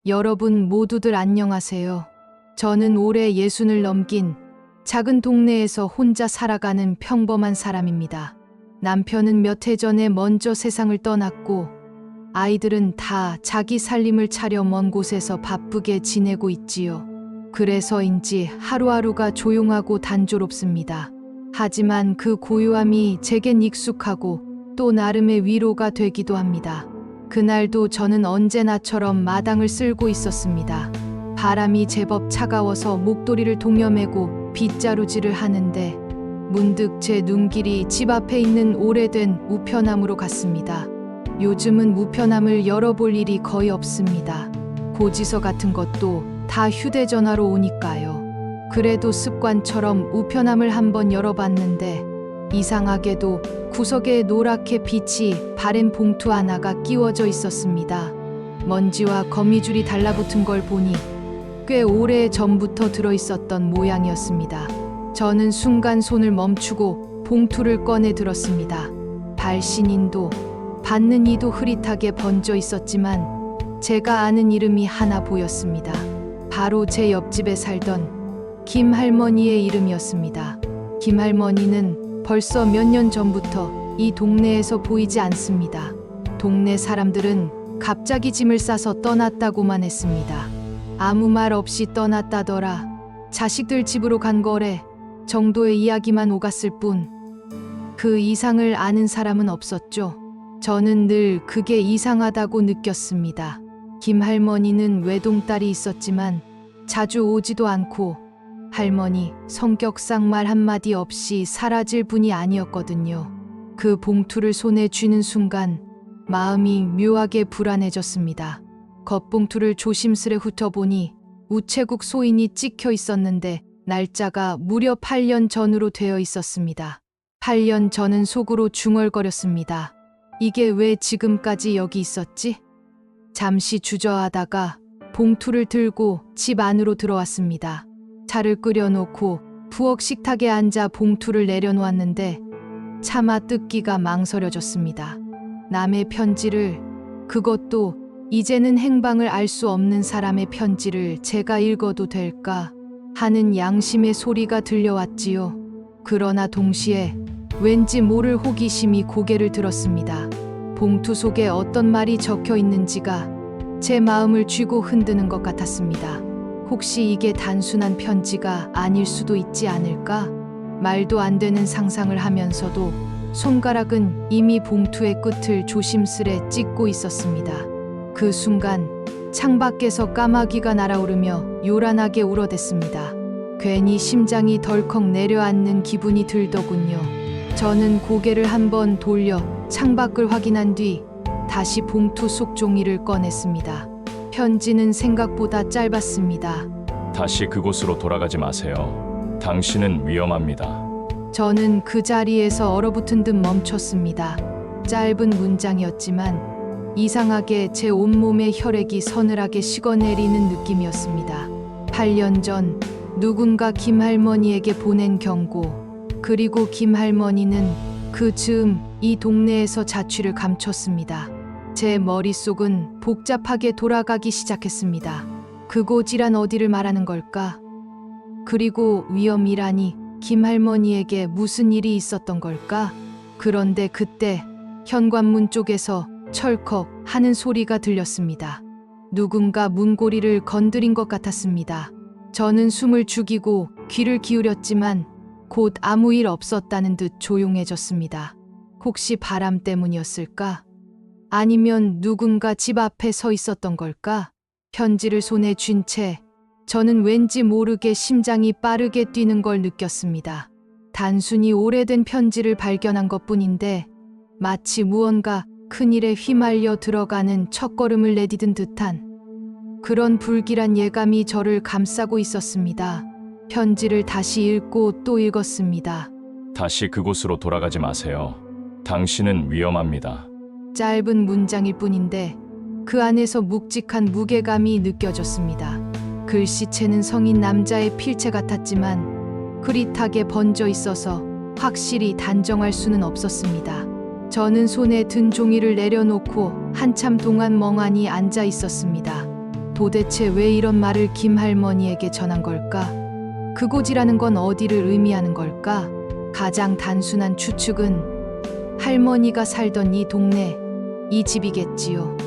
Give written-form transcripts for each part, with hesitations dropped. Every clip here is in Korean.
여러분 모두들 안녕하세요. 저는 올해 60을 넘긴 작은 동네에서 혼자 살아가는 평범한 사람입니다. 남편은 몇 해 전에 먼저 세상을 떠났고 아이들은 다 자기 살림을 차려 먼 곳에서 바쁘게 지내고 있지요. 그래서인지 하루하루가 조용하고 단조롭습니다. 하지만 그 고요함이 제겐 익숙하고 또 나름의 위로가 되기도 합니다. 그날도 저는 언제나처럼 마당을 쓸고 있었습니다. 바람이 제법 차가워서 목도리를 동여매고 빗자루질을 하는데 문득 제 눈길이 집 앞에 있는 오래된 우편함으로 갔습니다. 요즘은 우편함을 열어볼 일이 거의 없습니다. 고지서 같은 것도 다 휴대전화로 오니까요. 그래도 습관처럼 우편함을 한번 열어봤는데 이상하게도 구석에 노랗게 빛이 바랜 봉투 하나가 끼워져 있었습니다. 먼지와 거미줄이 달라붙은 걸 보니 꽤 오래 전부터 들어있었던 모양이었습니다. 저는 순간 손을 멈추고 봉투를 꺼내 들었습니다. 발신인도 받는 이도 흐릿하게 번져 있었지만 제가 아는 이름이 하나 보였습니다. 바로 제 옆집에 살던 김 할머니의 이름이었습니다. 김 할머니는 벌써 몇 년 전부터 이 동네에서 보이지 않습니다. 동네 사람들은 갑자기 짐을 싸서 떠났다고만 했습니다. 아무 말 없이 떠났다더라. 자식들 집으로 간 거래 정도의 이야기만 오갔을 뿐 그 이상을 아는 사람은 없었죠. 저는 늘 그게 이상하다고 느꼈습니다. 김 할머니는 외동딸이 있었지만 자주 오지도 않고 할머니 성격상 말 한마디 없이 사라질 분이 아니었거든요. 그 봉투를 손에 쥐는 순간 마음이 묘하게 불안해졌습니다. 겉봉투를 조심스레 훑어보니 우체국 소인이 찍혀 있었는데 날짜가 무려 8년 전으로 되어 있었습니다. 8년 전은 속으로 중얼거렸습니다. 이게 왜 지금까지 여기 있었지? 잠시 주저하다가 봉투를 들고 집 안으로 들어왔습니다. 차를 끓여놓고 부엌 식탁에 앉아 봉투를 내려놓았는데 차마 뜯기가 망설여졌습니다. 남의 편지를, 그것도 이제는 행방을 알 수 없는 사람의 편지를 제가 읽어도 될까 하는 양심의 소리가 들려왔지요. 그러나 동시에 왠지 모를 호기심이 고개를 들었습니다. 봉투 속에 어떤 말이 적혀 있는지가 제 마음을 쥐고 흔드는 것 같았습니다. 혹시 이게 단순한 편지가 아닐 수도 있지 않을까? 말도 안 되는 상상을 하면서도 손가락은 이미 봉투의 끝을 조심스레 찢고 있었습니다. 그 순간 창밖에서 까마귀가 날아오르며 요란하게 울어댔습니다. 괜히 심장이 덜컥 내려앉는 기분이 들더군요. 저는 고개를 한번 돌려 창밖을 확인한 뒤 다시 봉투 속 종이를 꺼냈습니다. 편지는 생각보다 짧았습니다. 다시 그곳으로 돌아가지 마세요. 당신은 위험합니다. 저는 그 자리에서 얼어붙은 듯 멈췄습니다. 짧은 문장이었지만 이상하게 제 온몸의 혈액이 서늘하게 식어내리는 느낌이었습니다. 8년 전 누군가 김 할머니에게 보낸 경고, 그리고 김 할머니는 그 즈음 이 동네에서 자취를 감췄습니다. 제 머릿속은 복잡하게 돌아가기 시작했습니다. 그곳이란 어디를 말하는 걸까? 그리고 위험이라니 김 할머니에게 무슨 일이 있었던 걸까? 그런데 그때 현관문 쪽에서 철컥 하는 소리가 들렸습니다. 누군가 문고리를 건드린 것 같았습니다. 저는 숨을 죽이고 귀를 기울였지만 곧 아무 일 없었다는 듯 조용해졌습니다. 혹시 바람 때문이었을까? 아니면 누군가 집 앞에 서 있었던 걸까? 편지를 손에 쥔 채 저는 왠지 모르게 심장이 빠르게 뛰는 걸 느꼈습니다. 단순히 오래된 편지를 발견한 것뿐인데 마치 무언가 큰일에 휘말려 들어가는 첫걸음을 내디딘 듯한 그런 불길한 예감이 저를 감싸고 있었습니다. 편지를 다시 읽고 또 읽었습니다. 다시 그곳으로 돌아가지 마세요. 당신은 위험합니다. 짧은 문장일 뿐인데 그 안에서 묵직한 무게감이 느껴졌습니다. 글씨체는 성인 남자의 필체 같았지만 흐릿하게 번져 있어서 확실히 단정할 수는 없었습니다. 저는 손에 든 종이를 내려놓고 한참 동안 멍하니 앉아 있었습니다. 도대체 왜 이런 말을 김할머니에게 전한 걸까? 그곳이라는 건 어디를 의미하는 걸까? 가장 단순한 추측은 할머니가 살던 이 동네, 이 집이겠지요.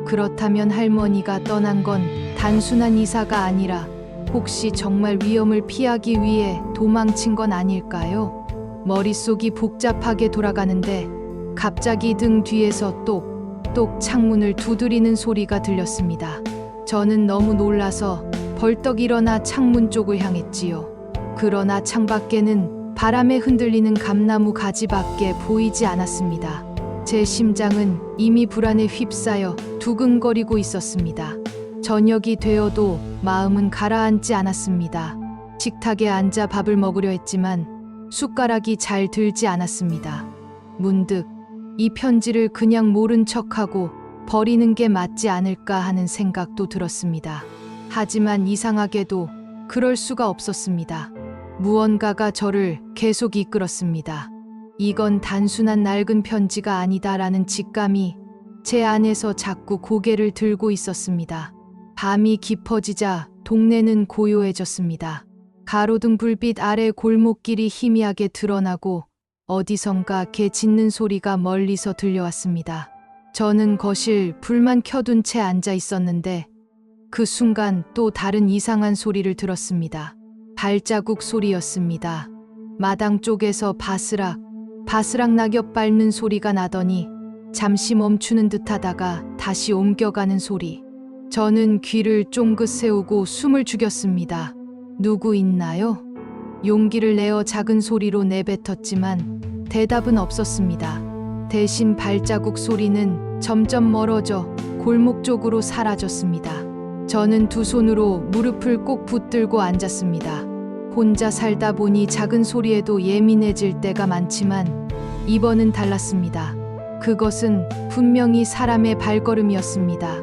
그렇다면 할머니가 떠난 건 단순한 이사가 아니라 혹시 정말 위험을 피하기 위해 도망친 건 아닐까요? 머릿속이 복잡하게 돌아가는데 갑자기 등 뒤에서 똑똑 창문을 두드리는 소리가 들렸습니다. 저는 너무 놀라서 벌떡 일어나 창문 쪽을 향했지요. 그러나 창밖에는 바람에 흔들리는 감나무 가지밖에 보이지 않았습니다. 제 심장은 이미 불안에 휩싸여 두근거리고 있었습니다. 저녁이 되어도 마음은 가라앉지 않았습니다. 식탁에 앉아 밥을 먹으려 했지만 숟가락이 잘 들지 않았습니다. 문득 이 편지를 그냥 모른 척하고 버리는 게 맞지 않을까 하는 생각도 들었습니다. 하지만 이상하게도 그럴 수가 없었습니다. 무언가가 저를 계속 이끌었습니다. 이건 단순한 낡은 편지가 아니다라는 직감이 제 안에서 자꾸 고개를 들고 있었습니다. 밤이 깊어지자 동네는 고요해졌습니다. 가로등 불빛 아래 골목길이 희미하게 드러나고 어디선가 개 짖는 소리가 멀리서 들려왔습니다. 저는 거실 불만 켜둔 채 앉아 있었는데 그 순간 또 다른 이상한 소리를 들었습니다. 발자국 소리였습니다. 마당 쪽에서 바스락 낙엽 밟는 소리가 나더니 잠시 멈추는 듯하다가 다시 옮겨가는 소리. 저는 귀를 쫑긋 세우고 숨을 죽였습니다. 누구 있나요? 용기를 내어 작은 소리로 내뱉었지만 대답은 없었습니다. 대신 발자국 소리는 점점 멀어져 골목 쪽으로 사라졌습니다. 저는 두 손으로 무릎을 꼭 붙들고 앉았습니다. 혼자 살다 보니 작은 소리에도 예민해질 때가 많지만 이번은 달랐습니다. 그것은 분명히 사람의 발걸음이었습니다.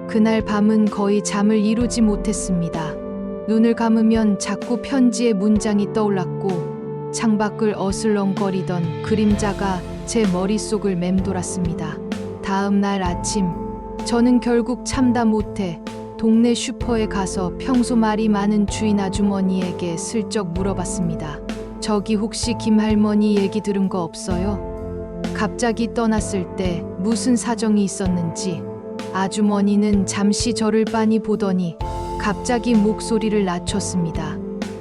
그날 밤은 거의 잠을 이루지 못했습니다. 눈을 감으면 자꾸 편지의 문장이 떠올랐고 창밖을 어슬렁거리던 그림자가 제 머릿속을 맴돌았습니다. 다음 날 아침, 저는 결국 참다 못해 동네 슈퍼에 가서 평소 말이 많은 주인 아주머니에게 슬쩍 물어봤습니다. 저기 혹시 김할머니 얘기 들은 거 없어요? 갑자기 떠났을 때 무슨 사정이 있었는지. 아주머니는 잠시 저를 빤히 보더니 갑자기 목소리를 낮췄습니다.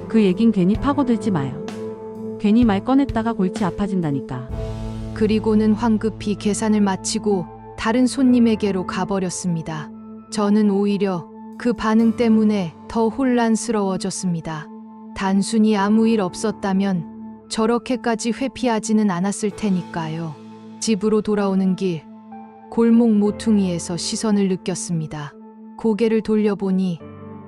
그 얘긴 괜히 파고들지 마요. 괜히 말 꺼냈다가 골치 아파진다니까. 그리고는 황급히 계산을 마치고 다른 손님에게로 가버렸습니다. 저는 오히려 그 반응 때문에 더 혼란스러워졌습니다. 단순히 아무 일 없었다면 저렇게까지 회피하지는 않았을 테니까요. 집으로 돌아오는 길, 골목 모퉁이에서 시선을 느꼈습니다. 고개를 돌려보니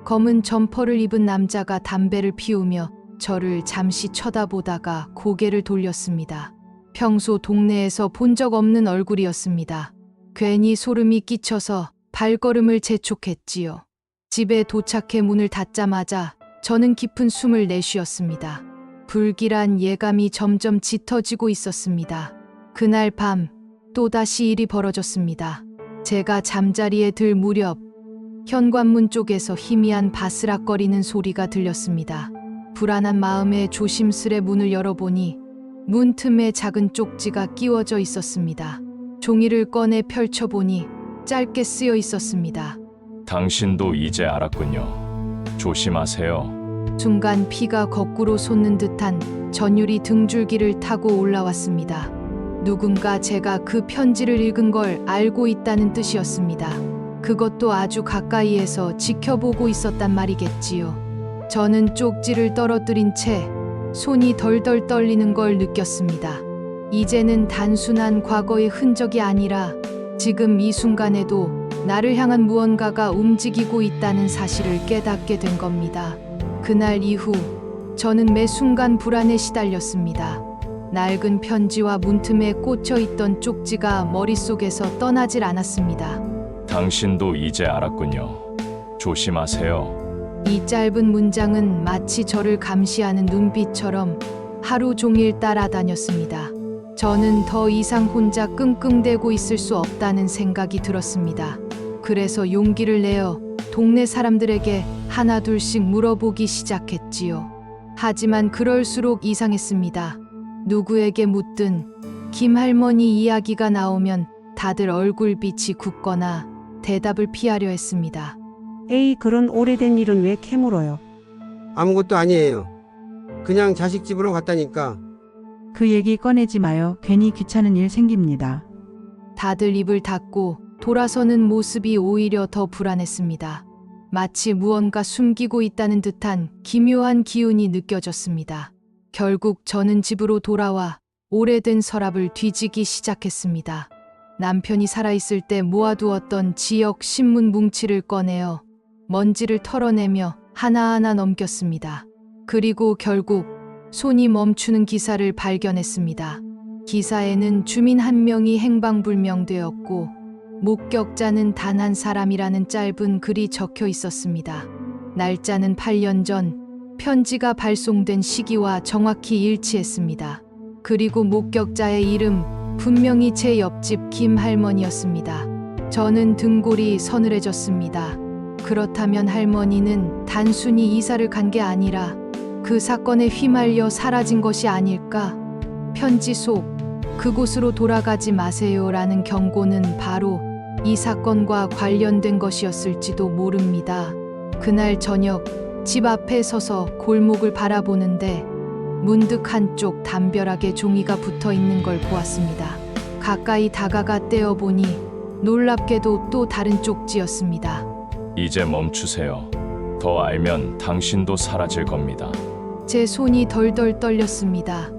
검은 점퍼를 입은 남자가 담배를 피우며 저를 잠시 쳐다보다가 고개를 돌렸습니다. 평소 동네에서 본 적 없는 얼굴이었습니다. 괜히 소름이 끼쳐서 발걸음을 재촉했지요. 집에 도착해 문을 닫자마자 저는 깊은 숨을 내쉬었습니다. 불길한 예감이 점점 짙어지고 있었습니다. 그날 밤 또다시 일이 벌어졌습니다. 제가 잠자리에 들 무렵 현관문 쪽에서 희미한 바스락거리는 소리가 들렸습니다. 불안한 마음에 조심스레 문을 열어보니 문 틈에 작은 쪽지가 끼워져 있었습니다. 종이를 꺼내 펼쳐보니 짧게 쓰여 있었습니다. 당신도 이제 알았군요. 조심하세요. 순간 피가 거꾸로 솟는 듯한 전율이 등줄기를 타고 올라왔습니다. 누군가 제가 그 편지를 읽은 걸 알고 있다는 뜻이었습니다. 그것도 아주 가까이에서 지켜보고 있었단 말이겠지요. 저는 쪽지를 떨어뜨린 채 손이 덜덜 떨리는 걸 느꼈습니다. 이제는 단순한 과거의 흔적이 아니라 지금 이 순간에도 나를 향한 무언가가 움직이고 있다는 사실을 깨닫게 된 겁니다. 그날 이후 저는 매 순간 불안에 시달렸습니다. 낡은 편지와 문틈에 꽂혀 있던 쪽지가 머릿속에서 떠나질 않았습니다. 당신도 이제 알았군요. 조심하세요. 이 짧은 문장은 마치 저를 감시하는 눈빛처럼 하루 종일 따라다녔습니다. 저는 더 이상 혼자 끙끙대고 있을 수 없다는 생각이 들었습니다. 그래서 용기를 내어 동네 사람들에게 하나둘씩 물어보기 시작했지요. 하지만 그럴수록 이상했습니다. 누구에게 묻든 김할머니 이야기가 나오면 다들 얼굴빛이 굳거나 대답을 피하려 했습니다. 에이, 그런 오래된 일은 왜 캐물어요? 아무것도 아니에요. 그냥 자식 집으로 갔다니까. 그 얘기 꺼내지 마요. 괜히 귀찮은 일 생깁니다. 다들 입을 닫고 돌아서는 모습이 오히려 더 불안했습니다. 마치 무언가 숨기고 있다는 듯한 기묘한 기운이 느껴졌습니다. 결국 저는 집으로 돌아와 오래된 서랍을 뒤지기 시작했습니다. 남편이 살아있을 때 모아두었던 지역 신문 뭉치를 꺼내어 먼지를 털어내며 하나하나 넘겼습니다. 그리고 결국 손이 멈추는 기사를 발견했습니다. 기사에는 주민 한 명이 행방불명되었고 목격자는 단 한 사람이라는 짧은 글이 적혀 있었습니다. 날짜는 8년 전, 편지가 발송된 시기와 정확히 일치했습니다. 그리고 목격자의 이름, 분명히 제 옆집 김할머니였습니다. 저는 등골이 서늘해졌습니다. 그렇다면 할머니는 단순히 이사를 간 게 아니라 그 사건에 휘말려 사라진 것이 아닐까? 편지 속 그곳으로 돌아가지 마세요라는 경고는 바로 이 사건과 관련된 것이었을지도 모릅니다. 그날 저녁 집 앞에 서서 골목을 바라보는데 문득 한쪽 담벼락에 종이가 붙어 있는 걸 보았습니다. 가까이 다가가 떼어보니 놀랍게도 또 다른 쪽지였습니다. 이제 멈추세요. 더 알면 당신도 사라질 겁니다. 제 손이 덜덜 떨렸습니다.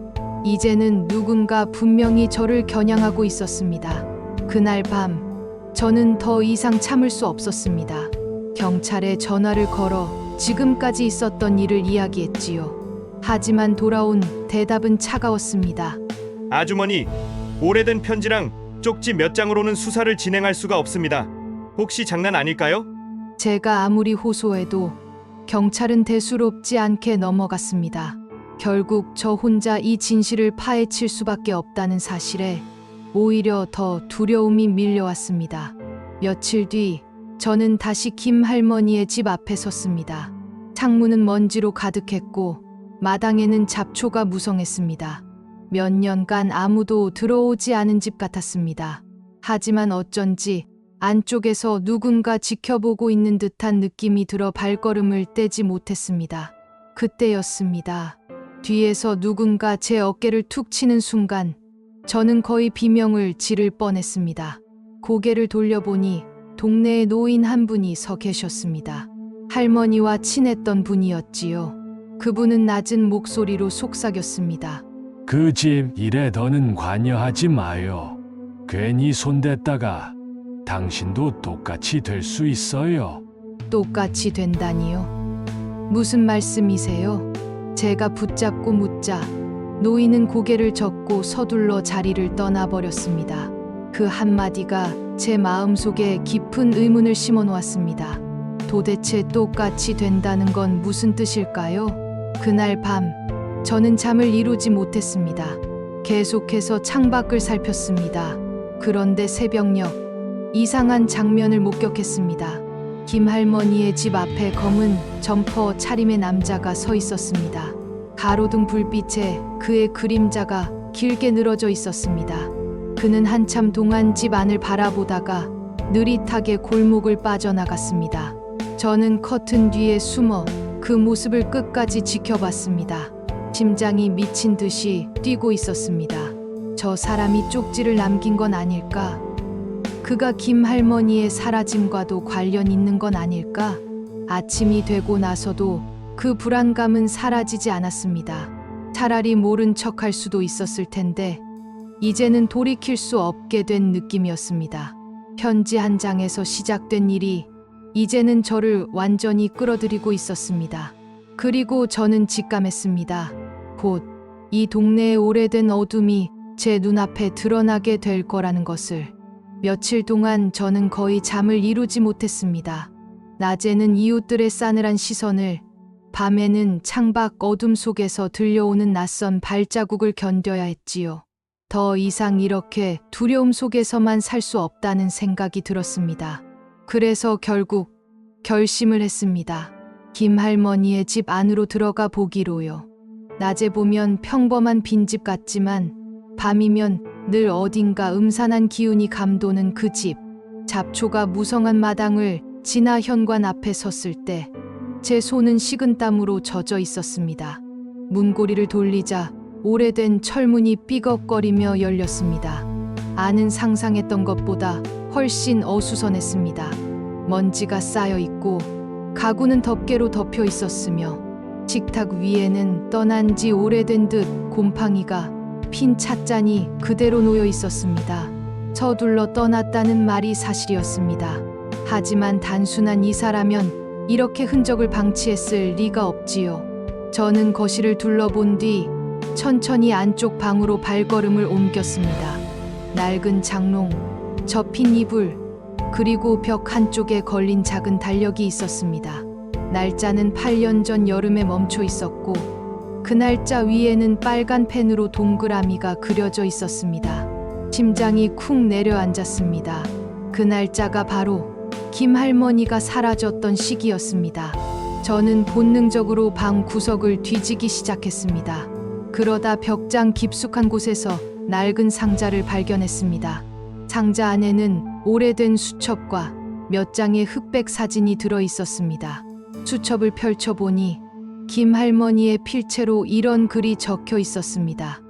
이제는 누군가 분명히 저를 겨냥하고 있었습니다. 그날 밤 저는 더 이상 참을 수 없었습니다. 경찰에 전화를 걸어 지금까지 있었던 일을 이야기했지요. 하지만 돌아온 대답은 차가웠습니다. 아주머니, 오래된 편지랑 쪽지 몇 장으로는 수사를 진행할 수가 없습니다. 혹시 장난 아닐까요? 제가 아무리 호소해도 경찰은 대수롭지 않게 넘어갔습니다. 결국 저 혼자 이 진실을 파헤칠 수밖에 없다는 사실에 오히려 더 두려움이 밀려왔습니다. 며칠 뒤 저는 다시 김 할머니의 집 앞에 섰습니다. 창문은 먼지로 가득했고 마당에는 잡초가 무성했습니다. 몇 년간 아무도 들어오지 않은 집 같았습니다. 하지만 어쩐지 안쪽에서 누군가 지켜보고 있는 듯한 느낌이 들어 발걸음을 떼지 못했습니다. 그때였습니다. 뒤에서 누군가 제 어깨를 툭 치는 순간 저는 거의 비명을 지를 뻔했습니다. 고개를 돌려보니 동네에 노인 한 분이 서 계셨습니다. 할머니와 친했던 분이었지요. 그분은 낮은 목소리로 속삭였습니다. 그 집 일에 더는 관여하지 마요. 괜히 손댔다가 당신도 똑같이 될 수 있어요. 똑같이 된다니요? 무슨 말씀이세요? 제가 붙잡고 묻자 노인은 고개를 젓고 서둘러 자리를 떠나버렸습니다. 그 한마디가 제 마음속에 깊은 의문을 심어놓았습니다. 도대체 똑같이 된다는 건 무슨 뜻일까요? 그날 밤 저는 잠을 이루지 못했습니다. 계속해서 창밖을 살폈습니다. 그런데 새벽녘 이상한 장면을 목격했습니다. 김할머니의 집 앞에 검은 점퍼 차림의 남자가 서 있었습니다. 가로등 불빛에 그의 그림자가 길게 늘어져 있었습니다. 그는 한참 동안 집 안을 바라보다가 느릿하게 골목을 빠져나갔습니다. 저는 커튼 뒤에 숨어 그 모습을 끝까지 지켜봤습니다. 심장이 미친 듯이 뛰고 있었습니다. 저 사람이 쪽지를 남긴 건 아닐까? 그가 김할머니의 사라짐과도 관련 있는 건 아닐까? 아침이 되고 나서도 그 불안감은 사라지지 않았습니다. 차라리 모른 척할 수도 있었을 텐데 이제는 돌이킬 수 없게 된 느낌이었습니다. 편지 한 장에서 시작된 일이 이제는 저를 완전히 끌어들이고 있었습니다. 그리고 저는 직감했습니다. 곧 이 동네의 오래된 어둠이 제 눈앞에 드러나게 될 거라는 것을. 며칠 동안 저는 거의 잠을 이루지 못했습니다. 낮에는 이웃들의 싸늘한 시선을, 밤에는 창밖 어둠 속에서 들려오는 낯선 발자국을 견뎌야 했지요. 더 이상 이렇게 두려움 속에서만 살 수 없다는 생각이 들었습니다. 그래서 결국 결심을 했습니다. 김 할머니의 집 안으로 들어가 보기로요. 낮에 보면 평범한 빈집 같지만 밤이면 늘 어딘가 음산한 기운이 감도는 그 집. 잡초가 무성한 마당을 지나 현관 앞에 섰을 때 제 손은 식은땀으로 젖어 있었습니다. 문고리를 돌리자 오래된 철문이 삐걱거리며 열렸습니다. 안은 상상했던 것보다 훨씬 어수선했습니다. 먼지가 쌓여 있고 가구는 덮개로 덮여 있었으며 식탁 위에는 떠난 지 오래된 듯 곰팡이가 핀 찻잔이 그대로 놓여 있었습니다. 서둘러 떠났다는 말이 사실이었습니다. 하지만 단순한 이사라면 이렇게 흔적을 방치했을 리가 없지요. 저는 거실을 둘러본 뒤 천천히 안쪽 방으로 발걸음을 옮겼습니다. 낡은 장롱, 접힌 이불, 그리고 벽 한쪽에 걸린 작은 달력이 있었습니다. 날짜는 8년 전 여름에 멈춰 있었고 그 날짜 위에는 빨간 펜으로 동그라미가 그려져 있었습니다. 심장이 쿵 내려앉았습니다. 그 날짜가 바로 김 할머니가 사라졌던 시기였습니다. 저는 본능적으로 방 구석을 뒤지기 시작했습니다. 그러다 벽장 깊숙한 곳에서 낡은 상자를 발견했습니다. 상자 안에는 오래된 수첩과 몇 장의 흑백 사진이 들어 있었습니다. 수첩을 펼쳐보니 김 할머니의 필체로 이런 글이 적혀 있었습니다.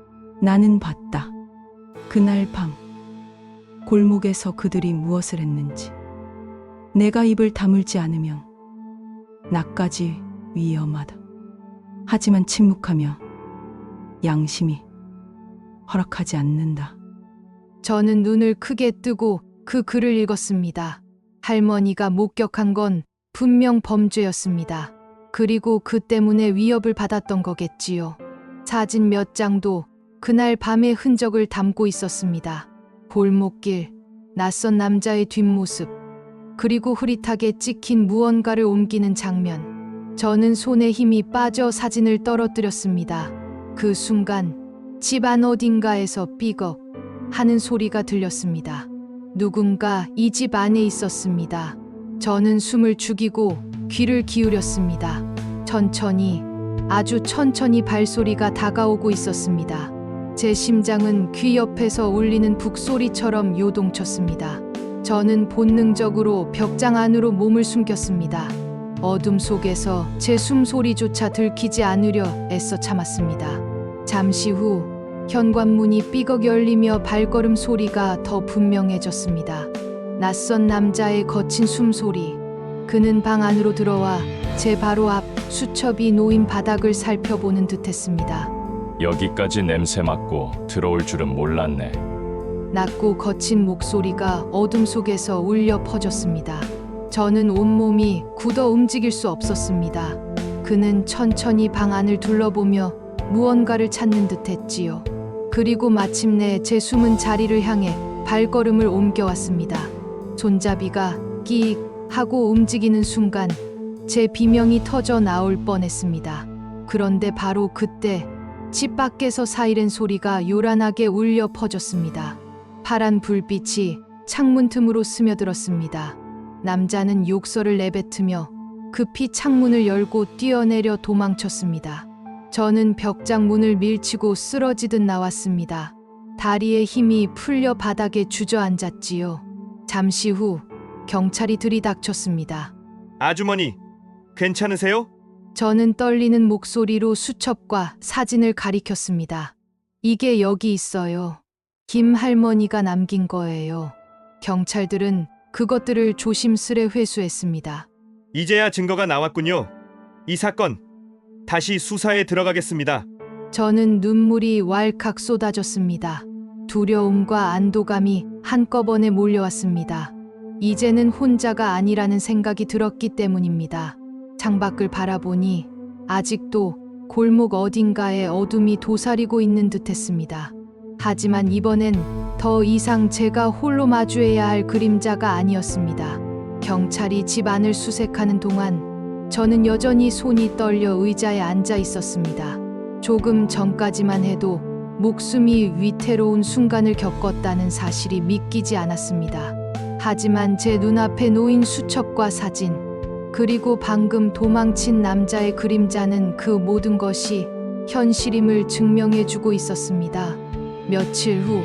나는 봤다. 그날 밤 골목에서 그들이 무엇을 했는지. 내가 입을 다물지 않으면 나까지 위험하다. 하지만 침묵하며 양심이 허락하지 않는다. 저는 눈을 크게 뜨고 그 글을 읽었습니다. 할머니가 목격한 건 분명 범죄였습니다. 그리고 그 때문에 위협을 받았던 거겠지요. 사진 몇 장도 그날 밤의 흔적을 담고 있었습니다. 골목길, 낯선 남자의 뒷모습, 그리고 흐릿하게 찍힌 무언가를 옮기는 장면. 저는 손에 힘이 빠져 사진을 떨어뜨렸습니다. 그 순간 집안 어딘가에서 삐걱 하는 소리가 들렸습니다. 누군가 이 집 안에 있었습니다. 저는 숨을 죽이고 귀를 기울였습니다. 천천히, 아주 천천히 발소리가 다가오고 있었습니다. 제 심장은 귀 옆에서 울리는 북소리처럼 요동쳤습니다. 저는 본능적으로 벽장 안으로 몸을 숨겼습니다. 어둠 속에서 제 숨소리조차 들키지 않으려 애써 참았습니다. 잠시 후 현관문이 삐걱 열리며 발걸음 소리가 더 분명해졌습니다. 낯선 남자의 거친 숨소리. 그는 방 안으로 들어와 제 바로 앞 수첩이 놓인 바닥을 살펴보는 듯했습니다. 여기까지 냄새 맡고 들어올 줄은 몰랐네. 낮고 거친 목소리가 어둠 속에서 울려 퍼졌습니다. 저는 온몸이 굳어 움직일 수 없었습니다. 그는 천천히 방 안을 둘러보며 무언가를 찾는 듯했지요. 그리고 마침내 제 숨은 자리를 향해 발걸음을 옮겨왔습니다. 손잡이가 끼익 하고 움직이는 순간 제 비명이 터져 나올 뻔했습니다. 그런데 바로 그때 집 밖에서 사이렌 소리가 요란하게 울려 퍼졌습니다. 파란 불빛이 창문 틈으로 스며들었습니다. 남자는 욕설을 내뱉으며 급히 창문을 열고 뛰어내려 도망쳤습니다. 저는 벽장 문을 밀치고 쓰러지듯 나왔습니다. 다리에 힘이 풀려 바닥에 주저앉았지요. 잠시 후 경찰이 들이닥쳤습니다. 아주머니, 괜찮으세요? 저는 떨리는 목소리로 수첩과 사진을 가리켰습니다. 이게 여기 있어요. 김 할머니가 남긴 거예요. 경찰들은 그것들을 조심스레 회수했습니다. 이제야 증거가 나왔군요. 이 사건 다시 수사에 들어가겠습니다. 저는 눈물이 왈칵 쏟아졌습니다. 두려움과 안도감이 한꺼번에 몰려왔습니다. 이제는 혼자가 아니라는 생각이 들었기 때문입니다. 창밖을 바라보니 아직도 골목 어딘가에 어둠이 도사리고 있는 듯했습니다. 하지만 이번엔 더 이상 제가 홀로 마주해야 할 그림자가 아니었습니다. 경찰이 집 안을 수색하는 동안 저는 여전히 손이 떨려 의자에 앉아 있었습니다. 조금 전까지만 해도 목숨이 위태로운 순간을 겪었다는 사실이 믿기지 않았습니다. 하지만 제 눈앞에 놓인 수첩과 사진, 그리고 방금 도망친 남자의 그림자는 그 모든 것이 현실임을 증명해주고 있었습니다. 며칠 후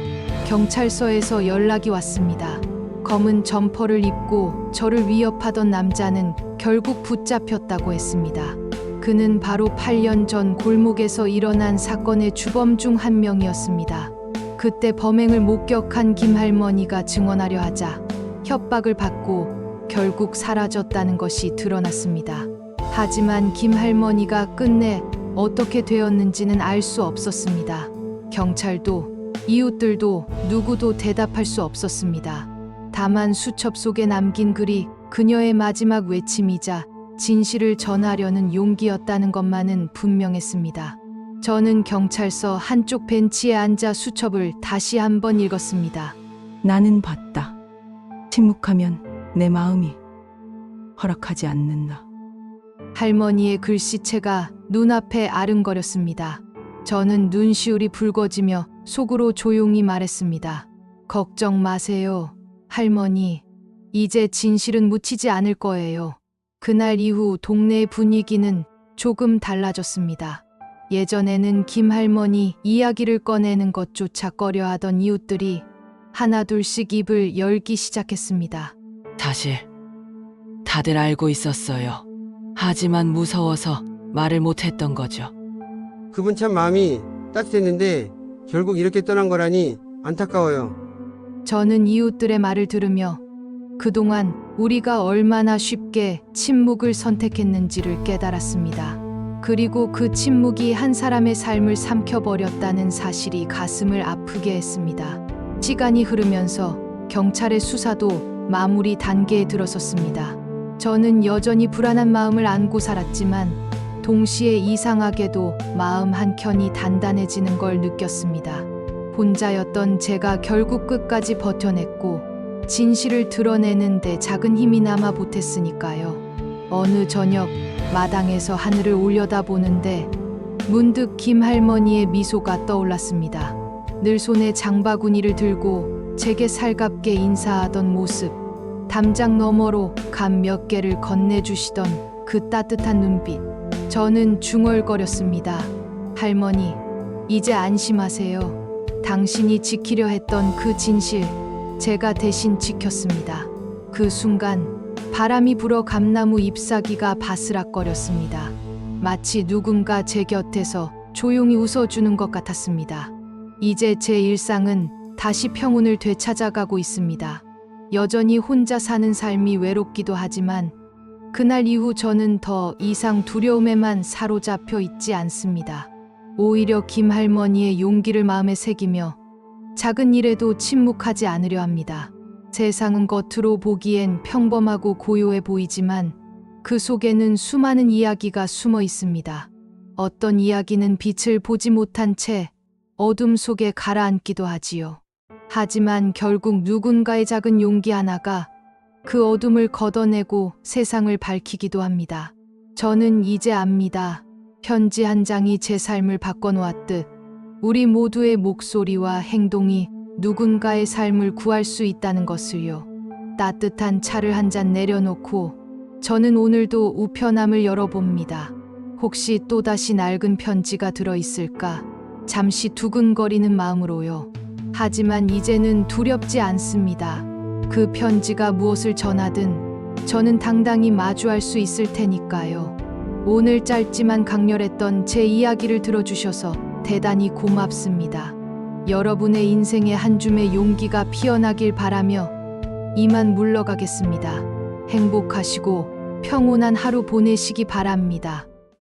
경찰서에서 연락이 왔습니다. 검은 점퍼를 입고 저를 위협하던 남자는 결국 붙잡혔다고 했습니다. 그는 바로 8년 전 골목에서 일어난 사건의 주범 중 한 명이었습니다. 그때 범행을 목격한 김할머니가 증언하려 하자 협박을 받고 결국 사라졌다는 것이 드러났습니다. 하지만 김할머니가 끝내 어떻게 되었는지는 알 수 없었습니다. 경찰도 이웃들도 누구도 대답할 수 없었습니다. 다만 수첩 속에 남긴 글이 그녀의 마지막 외침이자 진실을 전하려는 용기였다는 것만은 분명했습니다. 저는 경찰서 한쪽 벤치에 앉아 수첩을 다시 한번 읽었습니다. 나는 봤다. 침묵하면 내 마음이 허락하지 않는다. 할머니의 글씨체가 눈앞에 아른거렸습니다. 저는 눈시울이 붉어지며 속으로 조용히 말했습니다. 걱정 마세요, 할머니. 이제 진실은 묻히지 않을 거예요. 그날 이후 동네의 분위기는 조금 달라졌습니다. 예전에는 김할머니 이야기를 꺼내는 것조차 꺼려하던 이웃들이 하나둘씩 입을 열기 시작했습니다. 사실 다들 알고 있었어요. 하지만 무서워서 말을 못했던 거죠. 그분 참 마음이 따뜻했는데 결국 이렇게 떠난 거라니 안타까워요. 저는 이웃들의 말을 들으며 그동안 우리가 얼마나 쉽게 침묵을 선택했는지를 깨달았습니다. 그리고 그 침묵이 한 사람의 삶을 삼켜버렸다는 사실이 가슴을 아프게 했습니다. 시간이 흐르면서 경찰의 수사도 마무리 단계에 들어섰습니다. 저는 여전히 불안한 마음을 안고 살았지만 동시에 이상하게도 마음 한켠이 단단해지는 걸 느꼈습니다. 혼자였던 제가 결국 끝까지 버텨냈고 진실을 드러내는데 작은 힘이 남아 보탰으니까요. 어느 저녁 마당에서 하늘을 올려다보는데 문득 김할머니의 미소가 떠올랐습니다. 늘 손에 장바구니를 들고 제게 살갑게 인사하던 모습, 담장 너머로 감 몇 개를 건네주시던 그 따뜻한 눈빛. 저는 중얼거렸습니다. 할머니, 이제 안심하세요. 당신이 지키려 했던 그 진실, 제가 대신 지켰습니다. 그 순간 바람이 불어 감나무 잎사귀가 바스락거렸습니다. 마치 누군가 제 곁에서 조용히 웃어주는 것 같았습니다. 이제 제 일상은 다시 평온을 되찾아가고 있습니다. 여전히 혼자 사는 삶이 외롭기도 하지만 그날 이후 저는 더 이상 두려움에만 사로잡혀 있지 않습니다. 오히려 김할머니의 용기를 마음에 새기며 작은 일에도 침묵하지 않으려 합니다. 세상은 겉으로 보기엔 평범하고 고요해 보이지만 그 속에는 수많은 이야기가 숨어 있습니다. 어떤 이야기는 빛을 보지 못한 채 어둠 속에 가라앉기도 하지요. 하지만 결국 누군가의 작은 용기 하나가 그 어둠을 걷어내고 세상을 밝히기도 합니다. 저는 이제 압니다. 편지 한 장이 제 삶을 바꿔놓았듯 우리 모두의 목소리와 행동이 누군가의 삶을 구할 수 있다는 것을요. 따뜻한 차를 한 잔 내려놓고 저는 오늘도 우편함을 열어봅니다. 혹시 또다시 낡은 편지가 들어있을까? 잠시 두근거리는 마음으로요. 하지만 이제는 두렵지 않습니다. 그 편지가 무엇을 전하든 저는 당당히 마주할 수 있을 테니까요. 오늘 짧지만 강렬했던 제 이야기를 들어주셔서 대단히 고맙습니다. 여러분의 인생에 한 줌의 용기가 피어나길 바라며 이만 물러가겠습니다. 행복하시고 평온한 하루 보내시기 바랍니다.